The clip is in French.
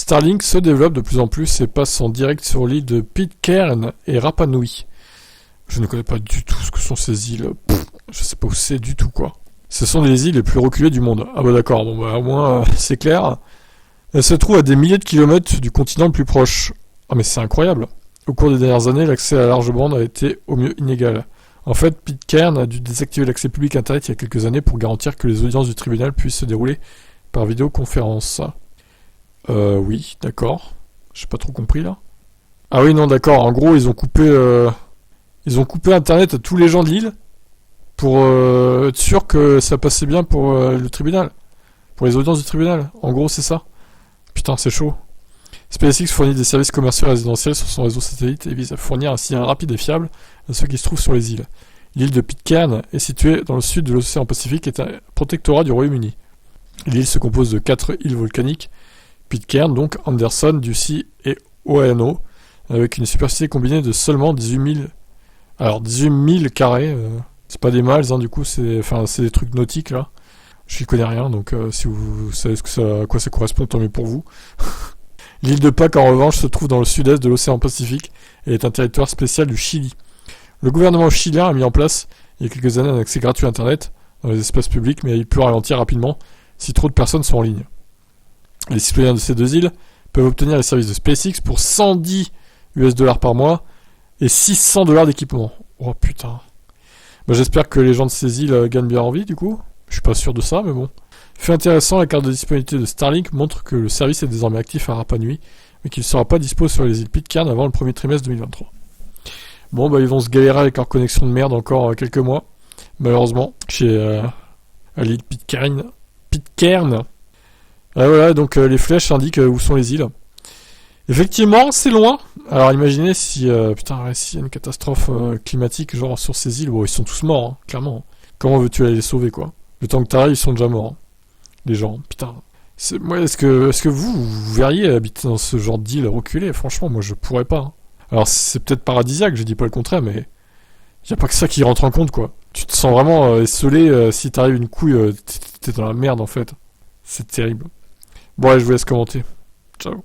Starlink se développe de plus en plus et passe en direct sur l'île de Pitcairn et Rapa Nui. Je ne connais pas du tout ce que sont ces îles. Je sais pas où c'est du tout, quoi. Ce sont les îles les plus reculées du monde. Ah bah d'accord, bon bah au moins c'est clair. Elles se trouvent à des milliers de kilomètres du continent le plus proche. Ah mais c'est incroyable. Au cours des dernières années, l'accès à la large bande a été au mieux inégal. En fait, Pitcairn a dû désactiver l'accès public à Internet il y a quelques années pour garantir que les audiences du tribunal puissent se dérouler par vidéoconférence. Oui, d'accord. J'ai pas trop compris là. Ah oui, non, d'accord. En gros, ils ont coupé Internet à tous les gens de l'île pour être sûr que ça passait bien pour le tribunal, pour les audiences du tribunal. En gros, c'est ça. Putain, c'est chaud. SpaceX fournit des services commerciaux et résidentiels sur son réseau satellite et vise à fournir un signal rapide et fiable à ceux qui se trouvent sur les îles. L'île de Pitcairn est située dans le sud de l'océan Pacifique et est un protectorat du Royaume-Uni. L'île se compose de 4 îles volcaniques, Pitcairn, donc Anderson, Ducie et Oano, avec une superficie combinée de seulement 18 000. Alors 18 000 carrés, c'est pas des miles, hein, du coup, c'est des trucs nautiques là. Je n'y connais rien, donc si vous savez à quoi ça correspond, tant mieux pour vous. L'île de Pâques, en revanche, se trouve dans le sud-est de l'océan Pacifique et est un territoire spécial du Chili. Le gouvernement chilien a mis en place, il y a quelques années, un accès gratuit à Internet dans les espaces publics, mais il peut ralentir rapidement si trop de personnes sont en ligne. Les citoyens de ces deux îles peuvent obtenir les services de SpaceX pour 110 $ par mois et 600 $ d'équipement. Oh putain. Bah, j'espère que les gens de ces îles gagnent bien en vie, du coup. Je suis pas sûr de ça, mais bon. Fait intéressant, la carte de disponibilité de Starlink montre que le service est désormais actif à Rapa Nui, mais qu'il ne sera pas dispo sur les îles Pitcairn avant le premier trimestre 2023. Bon, bah ils vont se galérer avec leur connexion de merde encore quelques mois, malheureusement, à l'île Pitcairn. Ah, voilà, donc les flèches indiquent où sont les îles. Effectivement, c'est loin. Alors imaginez si, s'il y a une catastrophe climatique, genre sur ces îles, bon, ils sont tous morts, hein, clairement. Comment veux-tu aller les sauver, quoi? Le temps que t'arrives, ils sont déjà morts. Hein. Les gens, putain. Moi, est-ce que vous verriez habiter dans ce genre d'île reculée? Franchement, moi, je pourrais pas. Hein. Alors, c'est peut-être paradisiaque, je dis pas le contraire, mais y a pas que ça qui rentre en compte, quoi. Tu te sens vraiment esselé si t'arrives une couille, t'es dans la merde, en fait. C'est terrible. Bon, allez, je vous laisse commenter. Ciao.